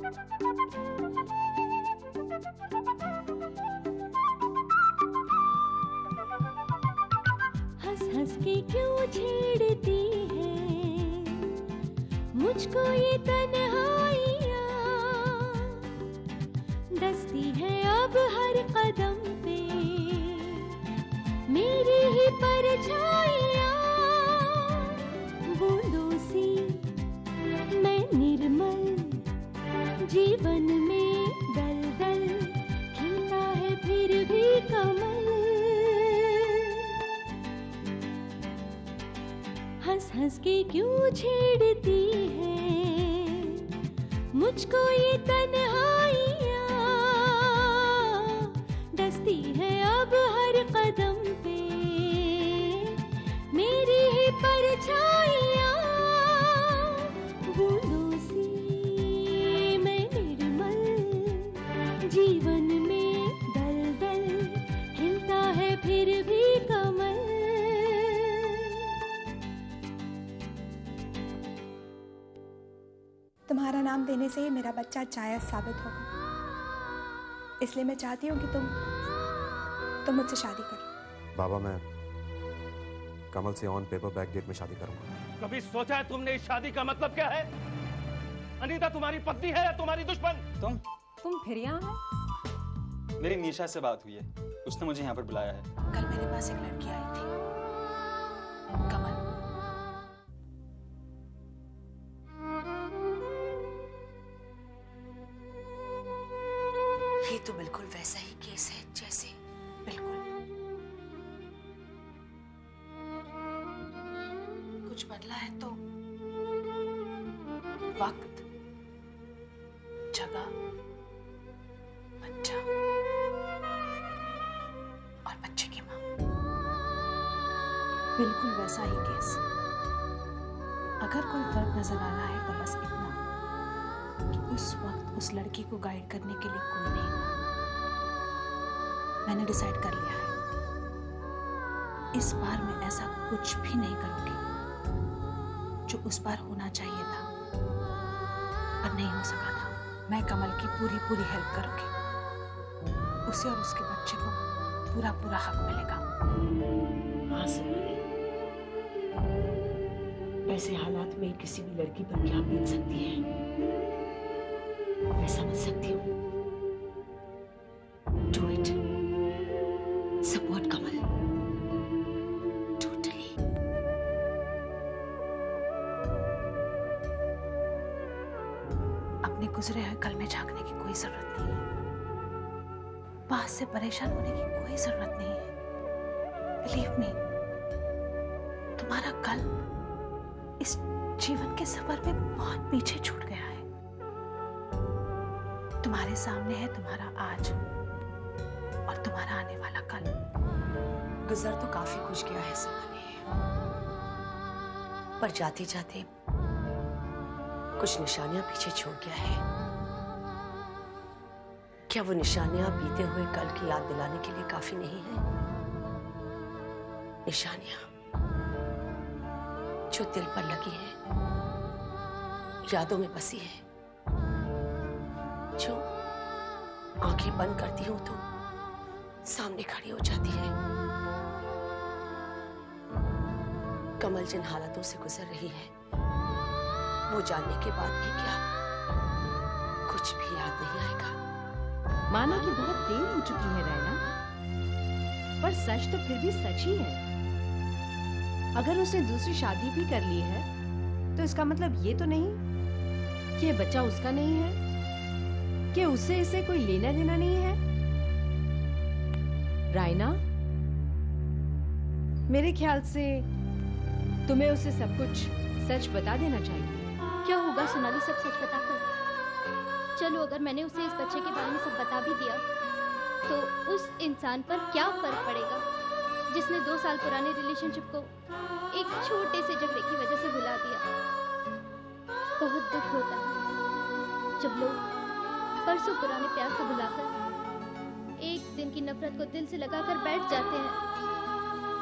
हंस हंस के क्यों छेड़ती है मुझको ये तन्हाइयाँ, दस्ती है अब हर कदम पे मेरी ही परछाइयाँ। बूंदों सी मैं निर्मल जीवन में दलदल, खिलता है फिर भी कमल। हंस हंस के क्यों छेड़ती है मुझको ये तन्हाइयाँ, दस्ती है अब हर कदम पे मेरी ही परछाइयाँ। बूंदों सी मैं निर्मल जीवन में दलदल, खिलता है फिर भी कमल। तुम्हारा नाम देने से ही मेरा बच्चा जायज साबित होगा, इसलिए मैं चाहती हूँ कि तुम मुझसे शादी करो। बाबा, मैं कमल से ऑन पेपर बैक डेट में शादी करूंगा। कभी सोचा है तुमने इस शादी का मतलब क्या है? अनीता तुम्हारी पत्नी है या तुम्हारी दुश्मन? तुम फिर यहाँ है? मेरी निशा से बात हुई है, उसने मुझे यहाँ पर बुलाया है। कल मेरे पास एक लड़की आई थी, कमल। ये तो बिल्कुल वैसा ही केस है जैसे, बिल्कुल। कुछ बदला है तो वक्त, जगह, बच्चा और बच्चे की मां। बिल्कुल वैसा ही केस। अगर कोई फर्क नजर आ रहा है तो बस इतना कि उस वक्त उस लड़की को गाइड करने के लिए कोई नहीं था। मैंने डिसाइड कर लिया है, इस बार मैं ऐसा कुछ भी नहीं करूंगी जो उस बार होना चाहिए था पर नहीं हो सका था। मैं कमल की पूरी हेल्प करूंगी, उसे और उसके बच्चे को पूरा हक मिलेगा। हाँ सुनाली, ऐसे हालात में किसी भी लड़की पर क्या बीत सकती है मैं समझ सकती हूँ। Do it, support Kamal, totally. अपने गुजरे हुए कल में झांकने की कोई जरूरत नहीं है, पास से परेशान होने की कोई जरूरत नहीं है। बिलीव मी, तुम्हारा कल इस जीवन के सफर में बहुत पीछे छूट गया है। तुम्हारे सामने है तुम्हारा आज और तुम्हारा आने वाला कल। गुजर तो काफी खुश गया है सुनाली, पर जाते जाते कुछ निशानियां पीछे छोड़ गया है। क्या वो निशानियां बीते हुए कल की याद दिलाने के लिए काफी नहीं है? निशानियां जो दिल पर लगी है, यादों में बसी है, जो आंखें बंद करती हूं तो सामने खड़ी हो जाती है। कमल जिन हालातों से गुजर रही है वो जानने के बाद भी क्या कुछ भी याद नहीं आएगा। मानो कि बहुत देर हो चुकी है रैना, पर सच तो फिर भी सच ही है। अगर उसने दूसरी शादी भी कर ली है तो इसका मतलब ये तो नहीं कि ये बच्चा उसका नहीं है, कि उससे इसे कोई लेना देना नहीं है। रायना, मेरे ख्याल से तुम्हें उसे सब कुछ सच बता देना चाहिए। क्या होगा सोनाली सब सच बताकर? चलो अगर मैंने उसे इस बच्चे के बारे में सब बता भी दिया तो उस इंसान पर क्या फर्क पड़ेगा जिसने 2 साल पुराने रिलेशनशिप को एक छोटे से झगड़े की वजह से भुला दिया। बहुत दुख होता है जब लोग बरसों पुराने प्यार को भुलाकर एक दिन की नफरत को दिल से लगाकर बैठ जाते हैं।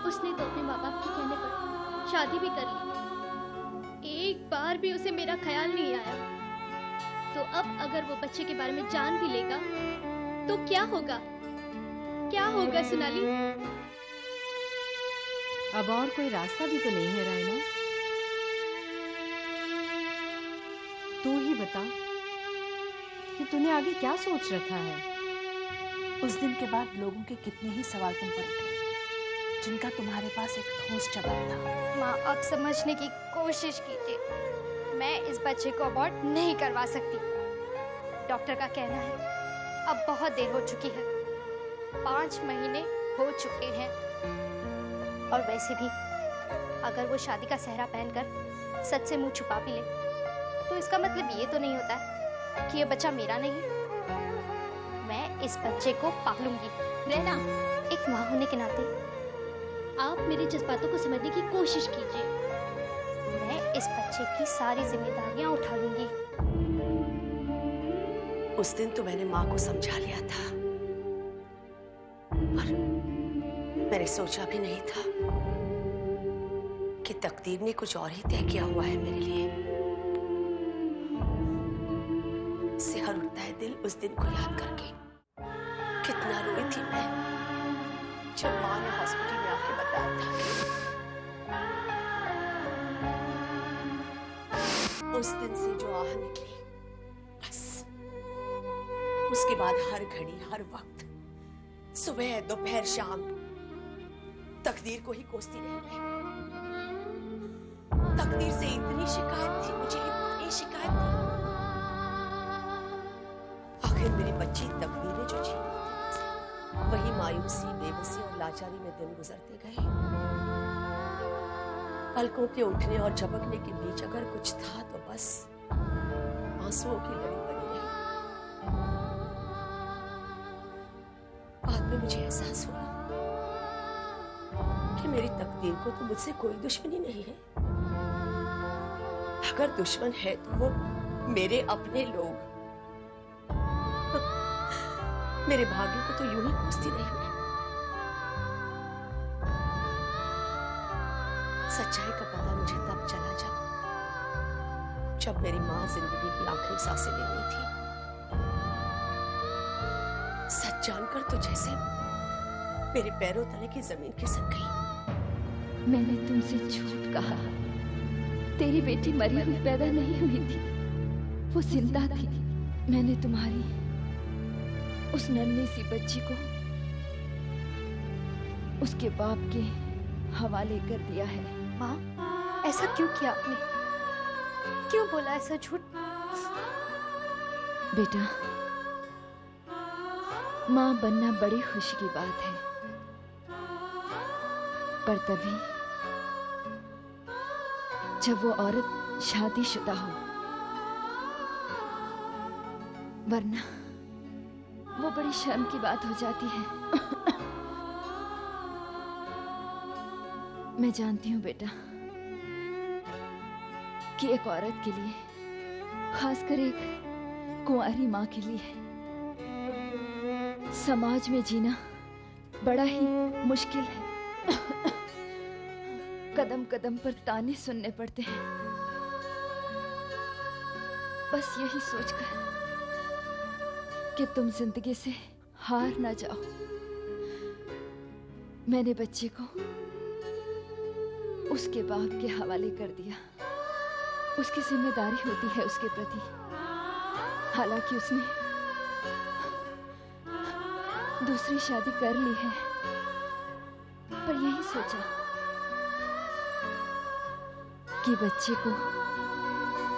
उसने तो अपने माँ बाप के कहने पर शादी भी कर ली, एक बार भी उसे मेरा ख्याल नहीं आया। तो अब अगर वो बच्चे के बारे में जान भी लेगा तो क्या होगा? क्या होगा सोनाली? अब और कोई रास्ता भी तो नहीं है रायना। तू ही बता कि तूने आगे क्या सोच रखा है। उस दिन के बाद लोगों के कितने ही सवाल तुम पर उठे, जिनका तुम्हारे पास एक ठोस जवाब था। माँ, आप समझने की कोशिश कीजिए। मैं इस बच्चे को अबॉर्ट नहीं करवा सकती। डॉक्टर का कहना है अब बहुत देर हो चुकी है, 5 महीने हो चुके हैं। और वैसे भी अगर वो शादी का सेहरा पहनकर सच से मुंह छुपा भी ले तो इसका मतलब ये तो नहीं होता है कि ये बच्चा मेरा नहीं। मैं इस बच्चे को पालूंगी। रहना, एक माँ होने के नाते आप मेरे जज्बातों को समझने की कोशिश कीजिए। मैं इस बच्चे की सारी जिम्मेदारियां उठा लूंगी। उस दिन तो मैंने माँ को समझा लिया था, पर मैंने सोचा भी नहीं था कि तकदीर ने कुछ और ही तय किया हुआ है मेरे लिए। सिहर उठता है दिल उस दिन को याद करके। कितना रोई थी मैं जब माँ ने हॉस्पिटल में आके बताया था कि उस दिन से जो आह निकली, बस उसके बाद हर घड़ी हर वक्त, सुबह दोपहर शाम, तकदीर को ही कोसती रही मैं। तकदीर से इतनी शिकायत थी मुझे, इतनी शिकायत थी। आखिर मेरी बच्ची तकदीर ने जो छीनी, वही मायूसी, बेबसी और लाचारी में दिन गुजरते गए। पलकों के उठने और झपकने के बीच अगर कुछ था तो बस आंसुओं की लड़ी बनी रही। बाद में मुझे एहसास हुआ कि मेरी तकदीर को तो मुझसे कोई दुश्मनी नहीं है। अगर दुश्मन है तो वो मेरे अपने लोग। मेरे भाग्य को तो यूं ही कोसती रही मैं। सच्चाई का पता मुझे तब चला जब मेरी माँ जिंदगी की आखिरी सांसें ले रही थी। सच जानकर तो जैसे मेरे पैरों तले की जमीन खिसक गई। मैंने तुमसे झूठ कहा। तेरी बेटी मरी हुई पैदा नहीं हुई थी, वो जिंदा थी। मैंने तुम्हारी उस नन्ही सी बच्ची को उसके बाप के हवाले कर दिया है। माँ, ऐसा क्यों किया आपने? क्यों बोला ऐसा झूठ? बेटा, माँ बनना बड़ी खुशी की बात है, पर तभी जब वो औरत शादीशुदा हो, वरना वो बड़ी शर्म की बात हो जाती है। मैं जानती हूँ बेटा कि एक औरत के लिए, खासकर एक कुंवारी माँ के लिए, समाज में जीना बड़ा ही मुश्किल है। कदम कदम पर ताने सुनने पड़ते हैं। बस यही सोचकर कि तुम जिंदगी से हार ना जाओ, मैंने बच्चे को उसके बाप के हवाले कर दिया। उसकी जिम्मेदारी होती है उसके प्रति। हालांकि उसने दूसरी शादी कर ली है, पर यही सोचा कि बच्चे को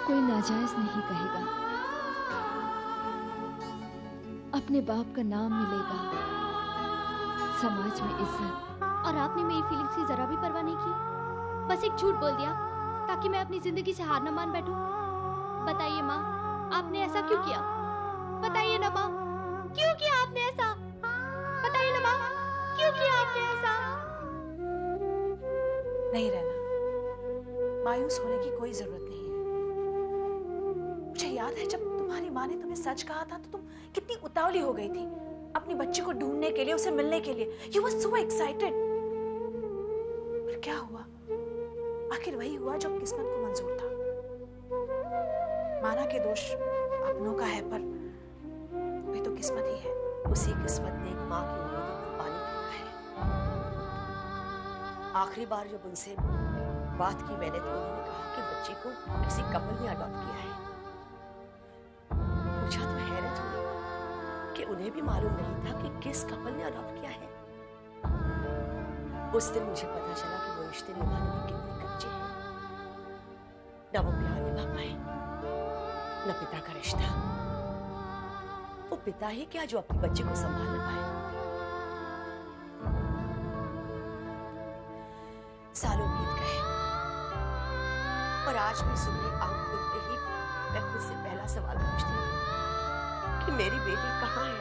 कोई नाजायज नहीं कहेगा, अपने बाप का नाम मिलेगा, समाज में इज्जत। और आपने मेरी फीलिंग्स की जरा भी परवाह नहीं की, बस एक झूठ बोल दिया ताकि मैं अपनी जिंदगी से हार ना मान बैठूं। बताइए माँ, आपने ऐसा क्यों किया? बताइए ना माँ, क्यों किया आपने ऐसा? बताइए ना माँ, क्यों किया आपने ऐसा? नहीं रहना, मायूस होने की कोई जरूरत नहीं है। मुझे याद है जब तुम्हारी माँ ने तुम्हें सच कहा था तो तुम कितनी उतावली हो गई थी अपनी बच्ची को ढूंढने के लिए, उसे मिलने के लिए। You were so excited। पर क्या हुआ? आखिर वही हुआ जो किस्मत को मंजूर था। माना के दोष अपनों का है, पर वे तो किस्मत ही है। उसी किस्मत ने एक माँ की उम्मीदों पर पानी फेरा है। आखिरी बार जब उनसे बात की मैंने तो उन्होंने कहा कि बच्ची को किसी कपल ने अडॉप्ट किया है। पूछा तो हैरत हुई कि उन्हें भी मालूम नहीं था कि किस कपल ने अडॉप्ट किया है। उस दिन मुझे पता चला कि वो रिश्ते निभाने में कितने कच्चे हैं। न वो प्यार निभा पाए, न पिता का रिश्ता। वो पिता ही क्या जो अपने बच्चे को संभाल न पाए। सालों बीत गए और आज भी सुबह आंख खुलते ही मैं खुद से पहला सवाल पूछती हूँ कि मेरी बेटी कहाँ है।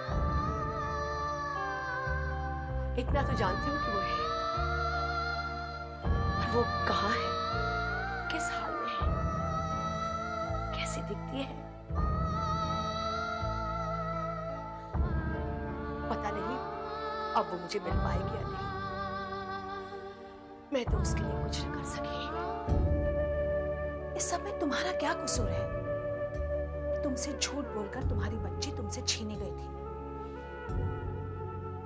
इतना तो जानती हूँ कि वो है, पर वो कहाँ है, किस हाल में है, कैसी दिखती है, पता नहीं अब वो मुझे मिल पाएगी या नहीं। मैं तो उसके लिए कुछ न कर सकी। इस सब में तुम्हारा क्या कसूर है? तुमसे झूठ बोलकर तुम्हारी बच्ची तुमसे छीनी गई थी।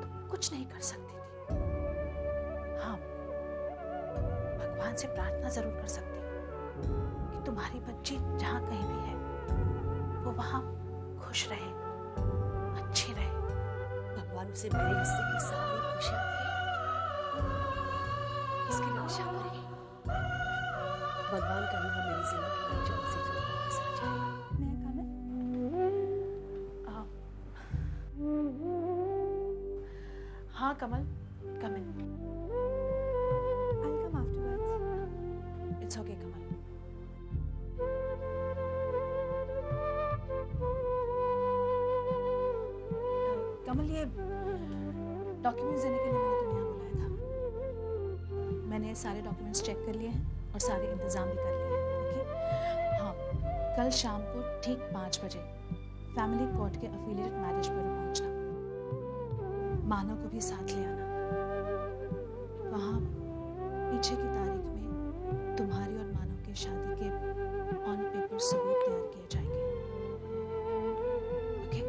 तुम कुछ नहीं कर सकती थी। हाँ, भगवान से प्रार्थना जरूर कर सकती हो कि तुम्हारी बच्ची जहां कहीं भी है वो वहां खुश रहे, अच्छी रहे। भगवान उसे मेरे हिस्से की सारी खुशियां दे, इसकी रक्षा करे। भगवान करे वो मेरी जिंदगी में जल्द से जल्द वापस आ जाए। मैं कमल, हाँ Kamal, come in. I'll come afterwards. It's okay Kamal. Kamal, ये डॉक्यूमेंट्स देने के लिए मैंने तुम्हें यहाँ बुलाया था। मैंने सारे डॉक्यूमेंट्स चेक कर लिए हैं और सारे इंतजाम भी कर लिए हैं। ओके? हाँ, कल शाम को ठीक 5 बजे फैमिली कोर्ट के एफिलिएटेड मैरिज ब्यूरो पहुंचना। मानव को भी साथ ले आना। वहाँ पीछे की तारीख में तुम्हारी और मानव की शादी के ऑन पेपर सबूत तैयार किए जाएंगे। Okay?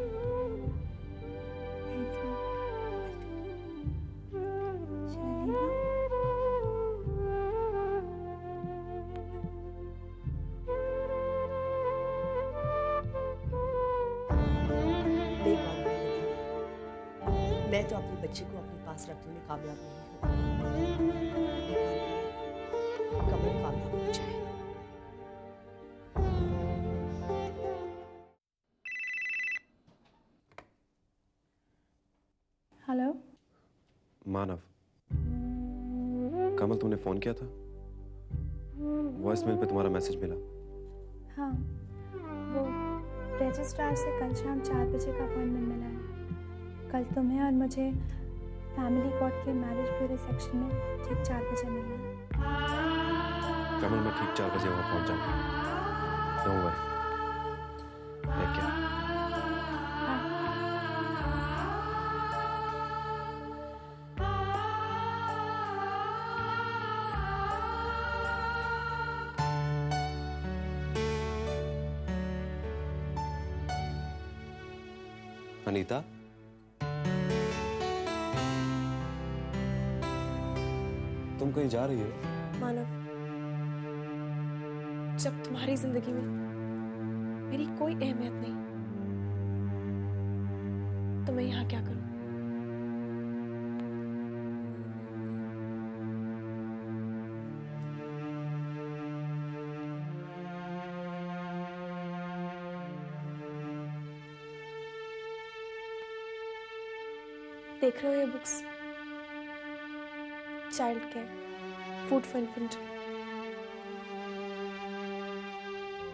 Thanks, ma'am. Shall I leave now? देख बात नहीं, मैं तो अपनी बच्ची को अपने पास रखने में कामयाब नहीं हूँ। कमल कामयाब हो जाए। हेलो, मानव, कमल तुमने फोन किया था? वॉइसमेल पे तुम्हारा मैसेज मिला। हाँ, वो रजिस्ट्रार से कल शाम 4 बजे का अपॉइंटमेंट मिला है। कल तुम्हें और मुझे फैमिली कोर्ट के मैरिज ब्यूरो सेक्शन में ठीक 4 बजे मिलना है। कमल, मैं ठीक 4 बजे वहां पहुंच जाऊंगा। Don't worry. Take care. हाँ, अनीता, तुम कहीं जा रही हो? मानव, जब तुम्हारी जिंदगी में मेरी कोई अहमियत नहीं तो मैं यहाँ क्या करूँ? देख रहे हो ये books? Child care, food for infant.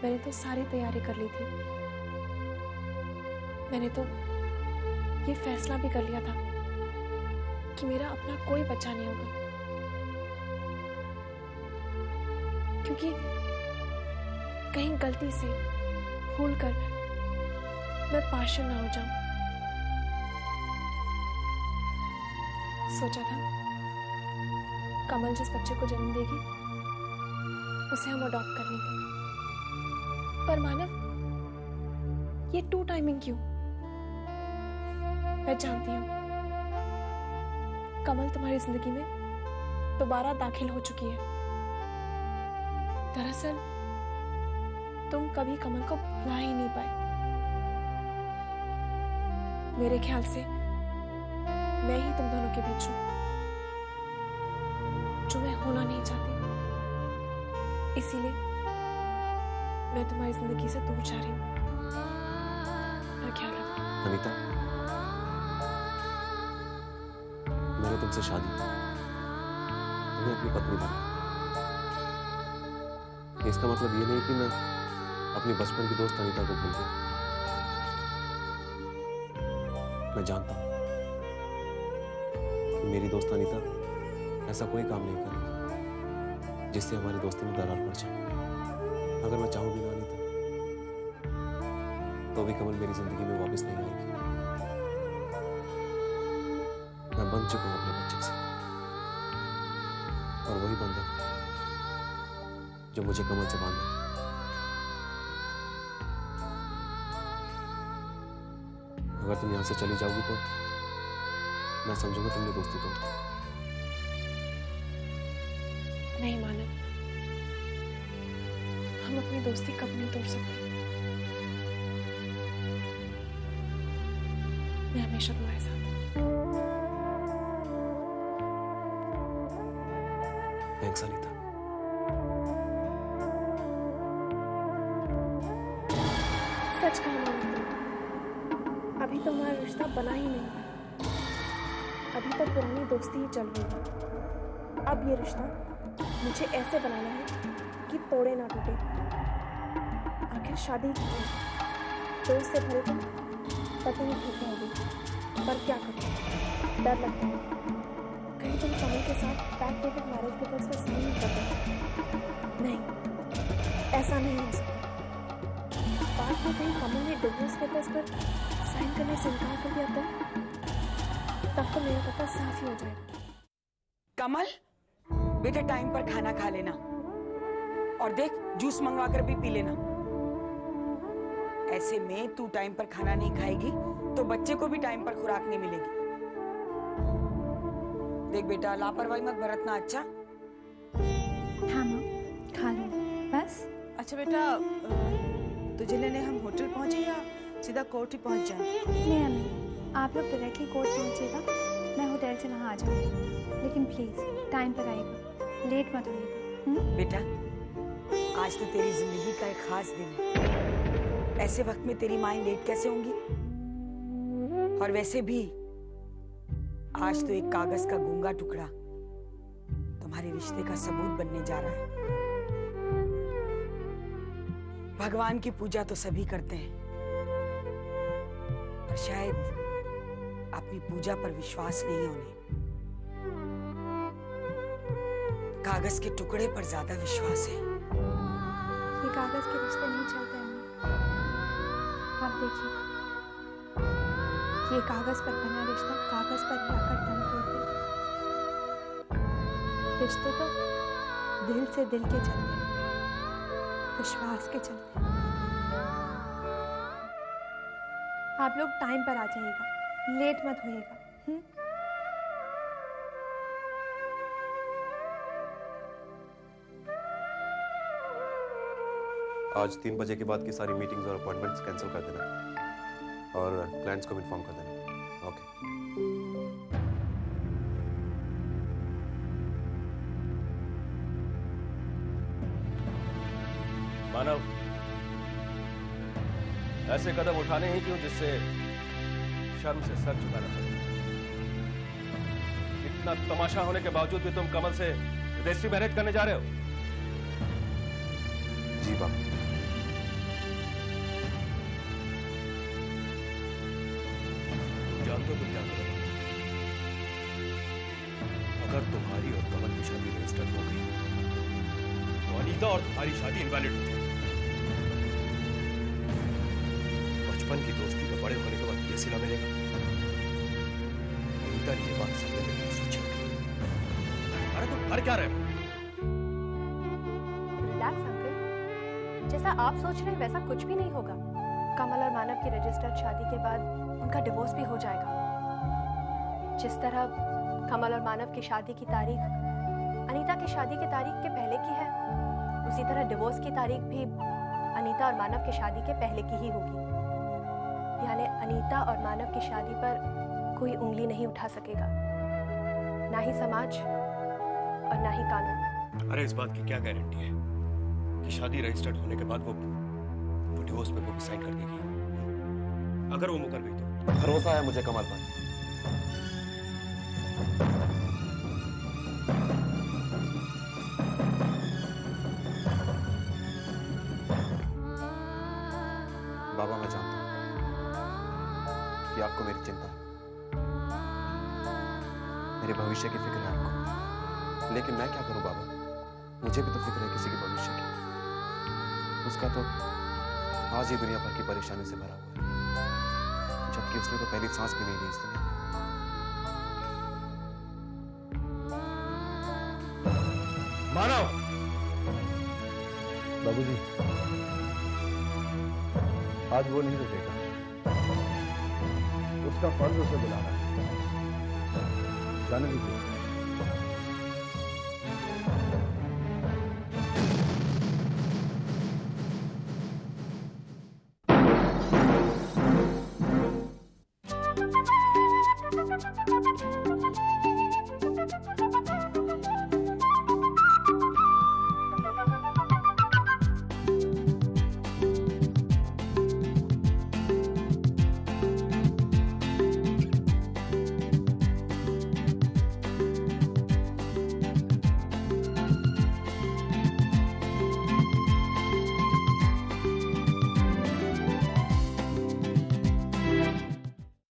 मैंने तो सारी तैयारी कर ली थी। मैंने तो ये फैसला भी कर लिया था कि मेरा अपना कोई बच्चा नहीं होगा, क्योंकि कहीं गलती से भूलकर मैं पार्शियल ना हो जाऊं। सोचा था कमल जिस बच्चे को जन्म देगी उसे हम अडॉप्ट कर लेंगे, पर मानव ये 2 टाइमिंग क्यों? मैं जानती हूँ कमल तुम्हारी जिंदगी में दोबारा दाखिल हो चुकी है। दरअसल तुम कभी कमल को भुला ही नहीं पाए। मेरे ख्याल से मैं ही तुम दोनों के बीच हूं, जो मैं होना नहीं चाहती। इसीलिए मैं तुम्हारी जिंदगी से दूर जा रही हूँ। और ख्याल रखना। अनीता, मैंने तुमसे शादी की, तुम्हें अपनी पत्नी बना। इसका मतलब ये नहीं कि मैं अपनी बचपन की दोस्त अनीता को भूल गया। मैं जानता हूं कि मेरी दोस्त अनीता ऐसा कोई काम नहीं करेगी जिससे हमारी दोस्ती में दरार पड़ जाए। अगर मैं चाहूं भी ना अनीता, तो भी कमल मेरी जिंदगी में वापस नहीं आएगी। मैं बंध चुका हूं अपने बच्चे से, और वही बंधन जो मुझे कमल से बांधा है। अगर तुम यहां से चली जाओगी तो मैं समझूंगा तुमने दोस्ती तोड़ दी। नहीं मानव, हम अपनी दोस्ती कब नहीं तोड़ सकते। मैं हमेशा तुम्हारे साथ हूं। थैंक्स अनीता। सच कहा मानव, अभी तो हमारा रिश्ता बना ही नहीं है। अभी तक पुरानी दोस्ती ही चल रही है। अब ये रिश्ता मुझे ऐसे बनाना है कि तोड़े ना टूटे। आखिर शादी की है, दोस्त से भरे तुम पता नहीं ठीक होगी, पर क्या करूं, डर लगता है कहीं तुम कमल के साथ बैकडेटेड मैरिज पेपर्स पर साइन नहीं कर दो। नहीं, ऐसा नहीं हो सकता। बाद में कहीं कमल ने डिवोर्स पेपर्स पर साइन करने से इनकार कर दिया तब तो मेरा पता साफ ही हो जाएगा। कमल, बेटा टाइम पर खाना खा लेना, और देख जूस मंगवा कर भी पी लेना। ऐसे में तू टाइम पर खाना नहीं खाएगी तो बच्चे को भी टाइम पर खुराक नहीं मिलेगी। देख बेटा, लापरवाही मत बरतना। अच्छा? हाँ माँ, खा लो बस। अच्छा बेटा, तुझे लेने हम होटल पहुंचे या सीधा कोर्ट ही पहुंच जाए? नहीं अम्मी, आप लोग डायरेक्टली कोर्ट पहुंचेगा, मैं होटल से वहाँ आ जाऊंगी। लेकिन प्लीज टाइम पर आएगा, लेट मत होइएगा। बेटा, आज तो तेरी जिंदगी का एक खास दिन है। ऐसे वक्त में तेरी माएं लेट कैसे होंगी? और वैसे भी आज तो एक कागज का गूंगा टुकड़ा तुम्हारे रिश्ते का सबूत बनने जा रहा है। भगवान की पूजा तो सभी करते हैं, पर शायद अपनी पूजा पर विश्वास नहीं होने, कागज के टुकड़े पर ज्यादा विश्वास है। ये कागज के रिश्ते नहीं चलते अम्मी। आप देखिए, ये कागज पर बना रिश्ता कागज पर ही आकर दम तोड़ दे। रिश्ते तो दिल से दिल के चलते हैं, विश्वास के चलते हैं। आप लोग टाइम पर आ जाइएगा, लेट मत होइएगा। आज 3 बजे के बाद की सारी मीटिंग्स और अपॉइंटमेंट्स कैंसिल कर देना, और क्लाइंट्स को इन्फॉर्म कर देना। ओके। मानव, ऐसे कदम उठाने ही क्यों जिससे शर्म से सर झुकाना पड़े। इतना तमाशा होने के बावजूद भी तुम कमल से रजिस्ट्री मैरिज करने जा रहे हो? जी बाप। जानते हो तुम क्या करोगे? अगर तुम्हारी और कमल की शादी रजिस्टर हो गई तो अनीता और तुम्हारी शादी इनवैलिड हो जाएगी। बचपन की दोस्ती का बड़े होने के बाद ये सिला मिलेगा। अनीता ने ये बात सबने मिलकर सोची। अरे तुम कर क्या रहे हो? रिलैक्स अंकल, जैसा आप सोच रहे हैं वैसा कुछ भी नहीं होगा। कमल और मानव की रजिस्टर्ड शादी के बाद उनका डिवोर्स भी हो जाएगा। जिस तरह कमल और मानव की शादी की तारीख अनीता की शादी की तारीख के पहले की है, उसी तरह डिवोर्स की तारीख भी अनीता और मानव की शादी के पहले की ही होगी। यानी अनीता और मानव की शादी पर कोई उंगली नहीं उठा सकेगा, ना ही समाज और ना ही कानून। अरे इस बात की क्या गारंटी है कि शादी रजिस्टर्ड होने के बाद वो डिवोर्स पेपर पे साइन कर देगी? अगर वो मुकर गई तो? भरोसा है मुझे कमल पर। बाबा मैं जानता हूं कि आपको मेरी चिंता है, मेरे भविष्य की फिक्र है आपको, लेकिन मैं क्या करूं बाबा, मुझे भी तो फिक्र है किसी के भविष्य की। उसका तो आज ही दुनिया भर की परेशानी से भरा हुआ है, जबकि उसने तो पहली सांस भी नहीं ली इस दुनिया में। मानव! बाबूजी, आज वो नहीं रुकेगा, उसका फर्ज उसे बुलाना है, जाने दीजिए।